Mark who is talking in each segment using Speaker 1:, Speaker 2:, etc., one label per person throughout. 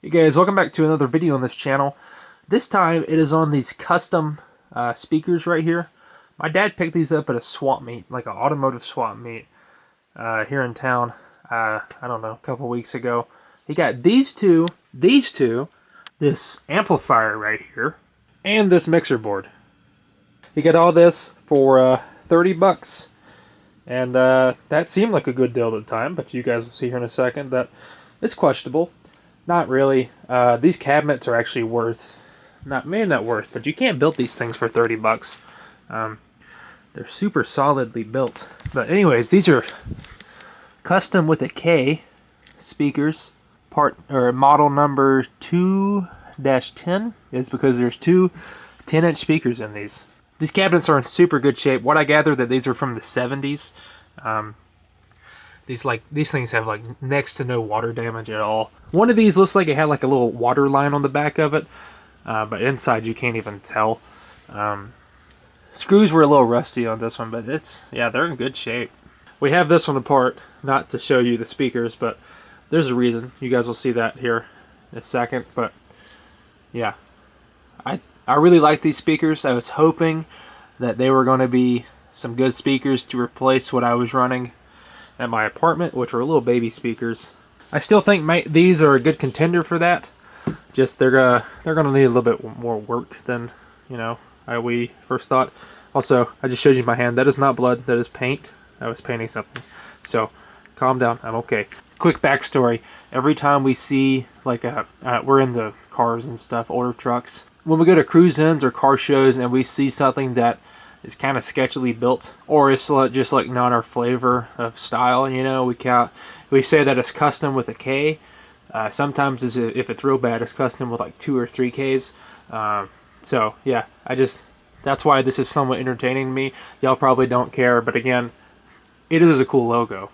Speaker 1: Hey guys, welcome back to another video on this channel. This time it is on these custom speakers right here. My dad picked these up at a swap meet, like an automotive swap meet here in town, I don't know, a couple weeks ago. He got these two, this amplifier right here, and this mixer board. He got all this for 30 bucks. And that seemed like a good deal at the time, but you guys will see here in a second that it's questionable. Not really. These cabinets are actually worth, maybe not worth, but you can't build these things for 30 bucks. They're super solidly built. But anyways, these are Kustom with a K speakers, model number 2-10 is because there's two 10-inch speakers in these. These cabinets are in super good shape. What I gather that these are from the 70s. These things have like next to no water damage at all. One of these looks like it had like a little water line on the back of it, but inside you can't even tell. Screws were a little rusty on this one, but they're in good shape. We have this one apart, not to show you the speakers, but there's a reason. You guys will see that here in a second. But yeah, I really like these speakers. I was hoping that they were going to be some good speakers to replace what I was running at my apartment, which were little baby speakers. I still think these are a good contender for that. Just they're gonna need a little bit more work than we first thought. Also, I just showed you my hand. That is not blood. That is paint. I was painting something. So calm down. I'm okay. Quick backstory. Every time we see we're in the cars and stuff, older trucks. When we go to cruise-ins or car shows and we see something that is kind of sketchily built, or it's just like not our flavor of style, we say that it's custom with a K. Sometimes if it's real bad, it's custom with like 2 or 3 Ks. So yeah, that's why this is somewhat entertaining to me. Y'all probably don't care, but again, it is a cool logo.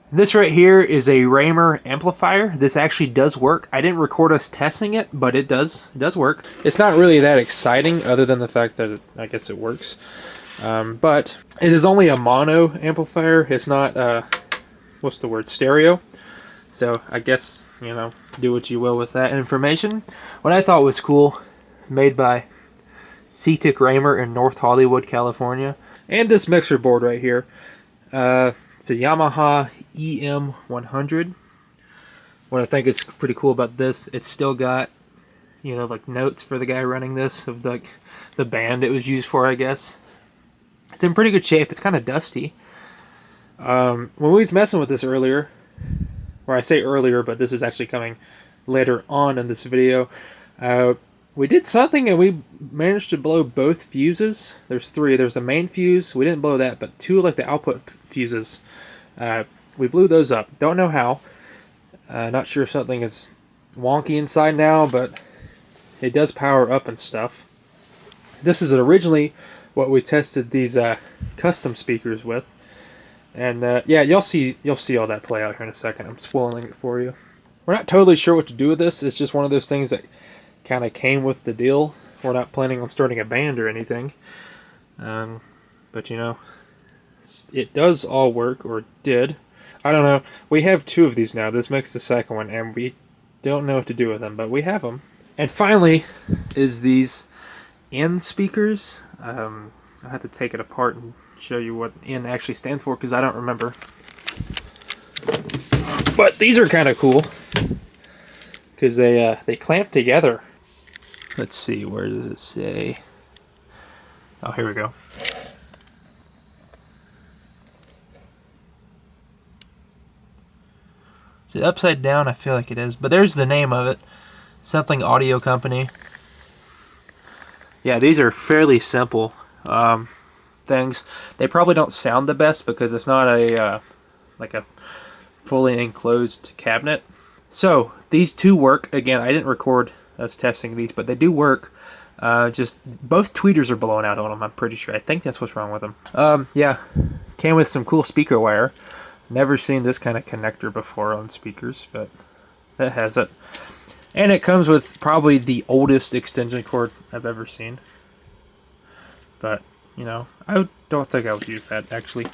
Speaker 1: This right here is a Raymer amplifier. This actually does work. I didn't record us testing it, but it does work. It's not really that exciting other than the fact that I guess it works. But it is only a mono amplifier. It's not, stereo. So I guess, do what you will with that information. What I thought was cool, made by Cetic Raymer in North Hollywood, California. And this mixer board right here. It's a Yamaha EM100. What I think is pretty cool about this, it's still got, like notes for the guy running this of the band it was used for, I guess. It's in pretty good shape. It's kind of dusty. When we was messing with this earlier, or I say earlier, but this is actually coming later on in this video, we did something and we managed to blow both fuses. There's 3. There's the main fuse. We didn't blow that, but 2 like the output fuses. We blew those up. Don't know how. Not sure if something is wonky inside now, but it does power up and stuff. This is originally what we tested these custom speakers with. And yeah, you'll see all that play out here in a second. I'm spoiling it for you. We're not totally sure what to do with this. It's just one of those things that kind of came with the deal. We're not planning on starting a band or anything. But it does all work, or did. I don't know. We have 2 of these now. This makes the second one, and we don't know what to do with them, but we have them. And finally is these N speakers. I'll have to take it apart and show you what N actually stands for because I don't remember. But these are kind of cool because they clamp together. Let's see, where does it say? Oh, here we go. Is it upside down? I feel like it is, but there's the name of it. Something Audio Company. Yeah, these are fairly simple things. They probably don't sound the best because it's not a fully enclosed cabinet. So these 2 work. Again, I didn't record us testing these, but they do work. Just both tweeters are blowing out on them, I'm pretty sure. I think that's what's wrong with them. Yeah, came with some cool speaker wire. Never seen this kind of connector before on speakers, but that has it. And it comes with probably the oldest extension cord I've ever seen. But, I don't think I would use that, actually.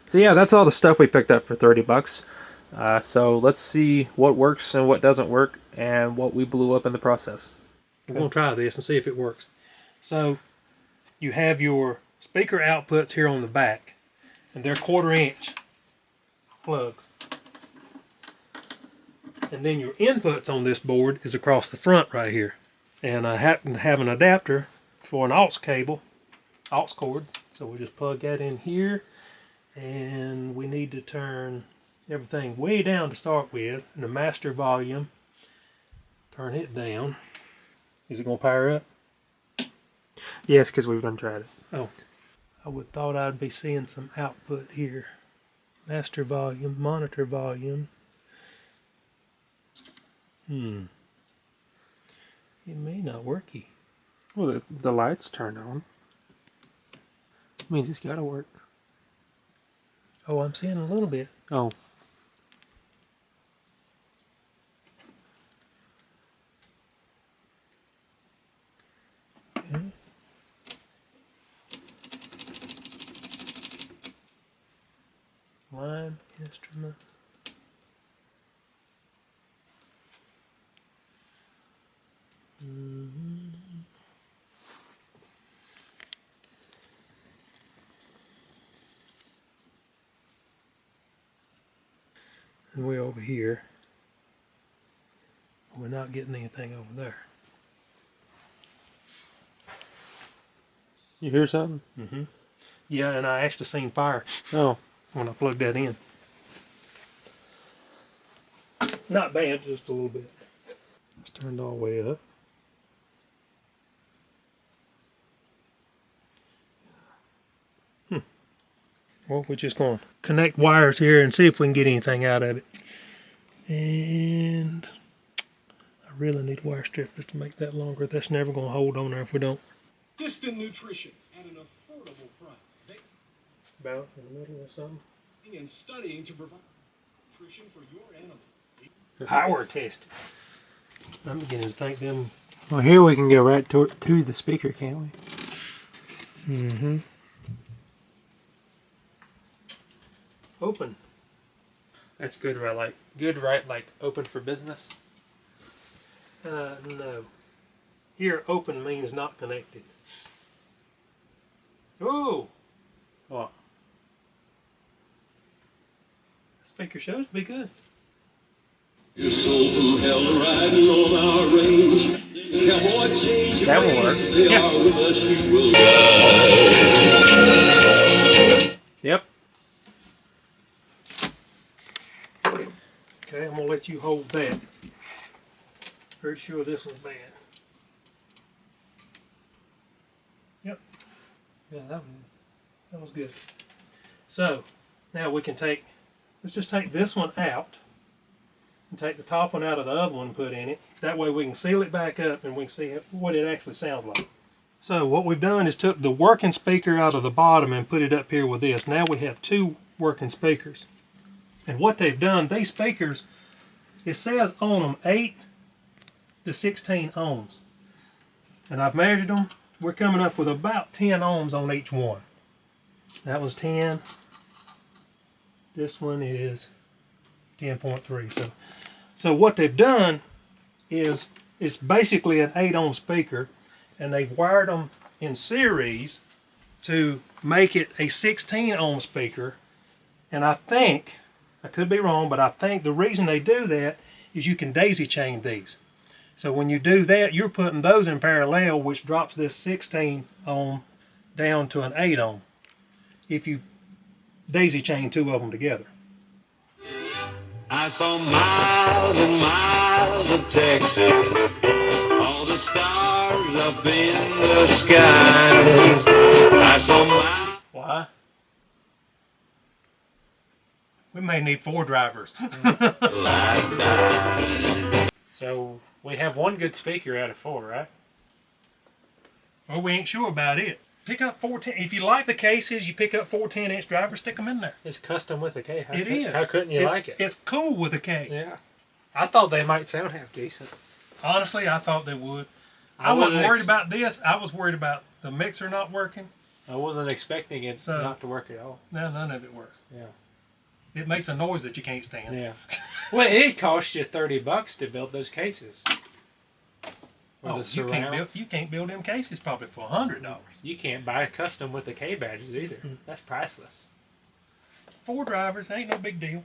Speaker 1: So yeah, that's all the stuff we picked up for 30 bucks. So let's see what works and what doesn't work and what we blew up in the process.
Speaker 2: We're going to try this and see if it works. So you have your speaker outputs here on the back, and they're 1/4 inch plugs. And then your inputs on this board is across the front right here. And I happen to have an adapter for an aux cable, aux cord. So we'll just plug that in here. And we need to turn everything way down to start with. And the master volume, turn it down. Is it going to power up?
Speaker 1: Yes, because we've done tried it.
Speaker 2: Oh, I would thought I'd be seeing some output here. Master volume, monitor volume. It may not worky.
Speaker 1: Well, the light's turned on. Means it's got to work.
Speaker 2: Oh, I'm seeing a little bit.
Speaker 1: Oh.
Speaker 2: Okay. Line instrument. And we're over here. We're not getting anything over there.
Speaker 1: You hear something?
Speaker 2: Mm-hmm. Yeah, and I actually seen fire
Speaker 1: Oh.
Speaker 2: when I plugged that in. Not bad, just a little bit. It's turned all the way up. Well, we're just going to connect wires here and see if we can get anything out of it. And I really need wire strippers to make that longer. That's never going to hold on there if we don't.
Speaker 3: Kustom nutrition at an affordable price.
Speaker 2: Bounce in the middle or something.
Speaker 3: And studying to provide nutrition for your animal.
Speaker 2: Power test. I'm beginning to think them.
Speaker 1: Well, here we can go right to the speaker, can't we?
Speaker 2: Mm-hmm. Open.
Speaker 1: That's good, right? Like good, right? Like open for business.
Speaker 2: No. Here, open means not connected. Oh!
Speaker 1: What?
Speaker 2: The speaker shows to be good.
Speaker 3: Your soul from hell riding on our range. Cowboy, change your
Speaker 1: That will
Speaker 3: ways.
Speaker 1: work.
Speaker 3: If they
Speaker 2: Yeah.
Speaker 3: are with us, you will die.
Speaker 1: Yep.
Speaker 2: Okay, I'm going to let you hold that. Pretty sure this one's bad. Yep. Yeah, that was good. So, now we can let's just take this one out and take the top one out of the other one and put in it. That way we can seal it back up and we can see what it actually sounds like. So what we've done is took the working speaker out of the bottom and put it up here with this. Now we have 2 working speakers. And what they've done, these speakers, it says on them 8 to 16 ohms. And I've measured them. We're coming up with about 10 ohms on each one. That was 10. This one is 10.3. So what they've done is it's basically an 8 ohm speaker, and they've wired them in series to make it a 16 ohm speaker. And I think, I could be wrong, but I think the reason they do that is you can daisy chain these. So when you do that, you're putting those in parallel, which drops this 16 ohm down to an 8 ohm if you daisy chain 2 of them together.
Speaker 3: I saw miles and miles of Texas, all the stars up in the skies. I saw miles.
Speaker 2: Why? We may need 4 drivers.
Speaker 1: So we have 1 good speaker out of 4, right?
Speaker 2: Well, we ain't sure about it. Pick up 410. If you like the cases, you pick up 4 10-inch drivers, stick them in there.
Speaker 1: It's custom with a K.
Speaker 2: It is.
Speaker 1: How couldn't you like it?
Speaker 2: It's cool with a K.
Speaker 1: Yeah. I thought they might sound half decent.
Speaker 2: Honestly, I thought they would.
Speaker 1: I
Speaker 2: I wasn't
Speaker 1: wasn't
Speaker 2: worried about this. I was worried about the mixer not working.
Speaker 1: I wasn't expecting it
Speaker 2: So-
Speaker 1: not to work at all.
Speaker 2: No, none of it works.
Speaker 1: Yeah.
Speaker 2: It makes a noise that you can't stand.
Speaker 1: Yeah. Well, it cost you $30 to build those cases.
Speaker 2: Oh, you can't build them cases probably for $100.
Speaker 1: You can't buy a custom with the K badges either. That's priceless.
Speaker 2: 4 drivers ain't no big deal.